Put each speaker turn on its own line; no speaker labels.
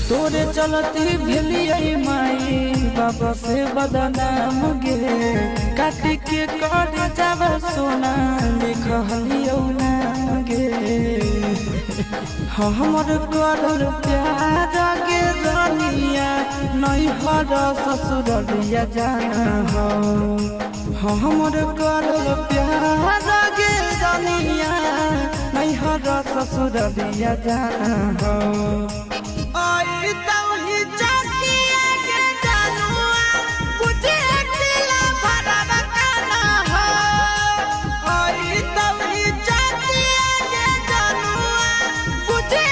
तोरे चलती भेलिए माई बाबा से बदनाम गे काट के कर जाब सोना लिखलियो नाम गे हमर करल प्यार गे रानिया नहीं हर ससुरिया जाना हो हमर करल प्यार गे रानिया नहीं हर ससुरिया जाना हो
मुझे